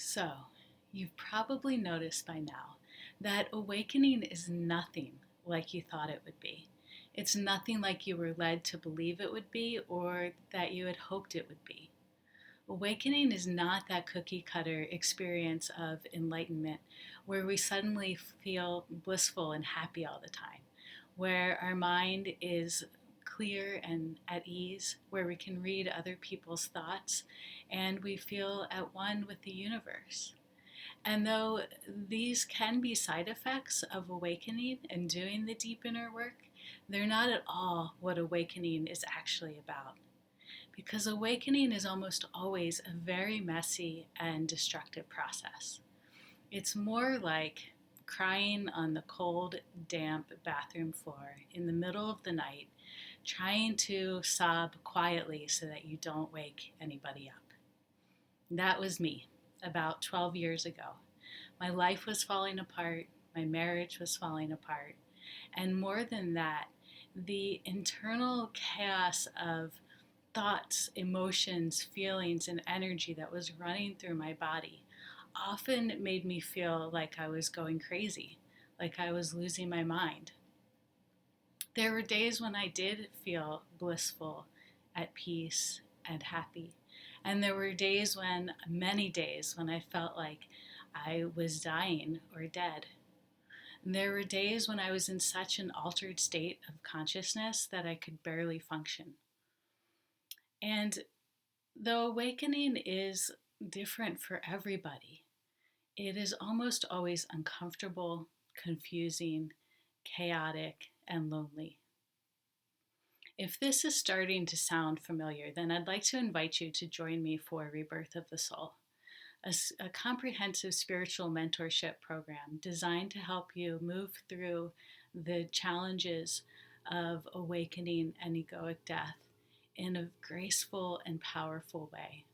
So, you've probably noticed by now that awakening is nothing like you thought it would be. It's nothing like you were led to believe it would be or that you had hoped it would be. Awakening is not that cookie cutter experience of enlightenment where we suddenly feel blissful and happy all the time, where our mind is clear and at ease, where we can read other people's thoughts and we feel at one with the universe. And though these can be side effects of awakening and doing the deep inner work, they're not at all what awakening is actually about. Because awakening is almost always a very messy and destructive process. It's more like crying on the cold, damp bathroom floor in the middle of the night, trying to sob quietly so that you don't wake anybody up. That was me about 12 years ago. My life was falling apart, my marriage was falling apart, and more than that, the internal chaos of thoughts, emotions, feelings, and energy that was running through my body often made me feel like I was going crazy, like I was losing my mind. There were days when I did feel blissful, at peace, and happy. And there were many days, when I felt like I was dying or dead. And there were days when I was in such an altered state of consciousness that I could barely function. And though awakening is different for everybody, it is almost always uncomfortable, confusing, chaotic, and lonely. If this is starting to sound familiar, then I'd like to invite you to join me for Rebirth of the Soul, a comprehensive spiritual mentorship program designed to help you move through the challenges of awakening and egoic death in a graceful and powerful way.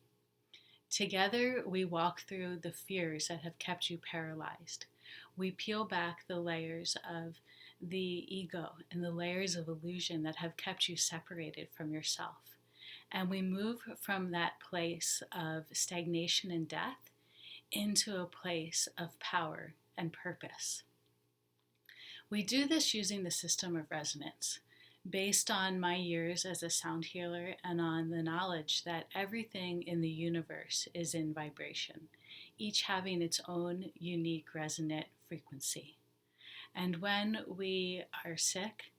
Together, we walk through the fears that have kept you paralyzed. We peel back the layers of the ego and the layers of illusion that have kept you separated from yourself. And we move from that place of stagnation and death into a place of power and purpose. We do this using the system of resonance, based on my years as a sound healer and on the knowledge that everything in the universe is in vibration, each having its own unique resonant frequency. And when we are sick,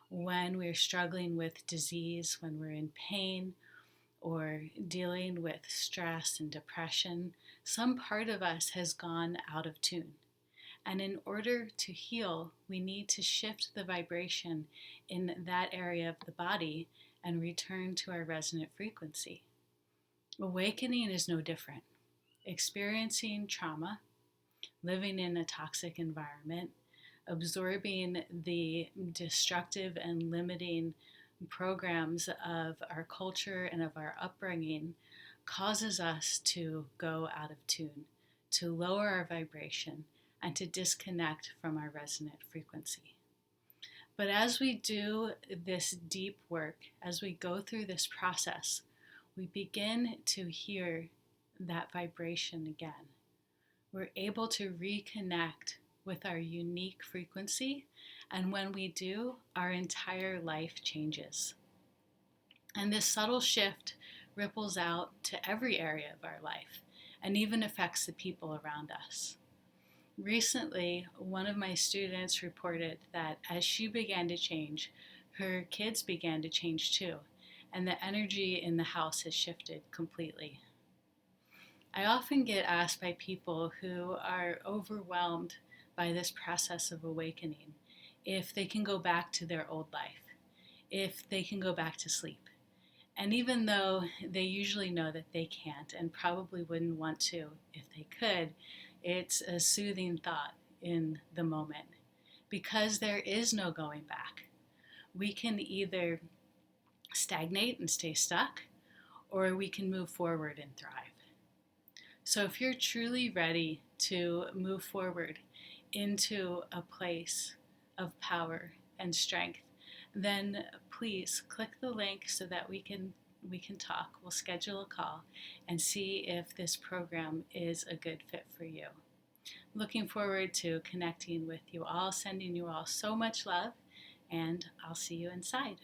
when we're struggling with disease, when we're in pain, or dealing with stress and depression, some part of us has gone out of tune. And in order to heal, we need to shift the vibration in that area of the body and return to our resonant frequency. Awakening is no different. Experiencing trauma, living in a toxic environment, absorbing the destructive and limiting programs of our culture and of our upbringing causes us to go out of tune, to lower our vibration, and to disconnect from our resonant frequency. But as we do this deep work, as we go through this process, we begin to hear that vibration again. We're able to reconnect with our unique frequency, and when we do, our entire life changes. And this subtle shift ripples out to every area of our life and even affects the people around us. Recently, one of my students reported that as she began to change, her kids began to change too, and the energy in the house has shifted completely. I often get asked by people who are overwhelmed by this process of awakening if they can go back to their old life, if they can go back to sleep. And even though they usually know that they can't and probably wouldn't want to if they could, it's a soothing thought in the moment because there is no going back. We can either stagnate and stay stuck, or we can move forward and thrive. So if you're truly ready to move forward into a place of power and strength, then please click the link so that we can we can talk. We'll schedule a call and see if this program is a good fit for you. Looking forward to connecting with you all, sending you all so much love, and I'll see you inside.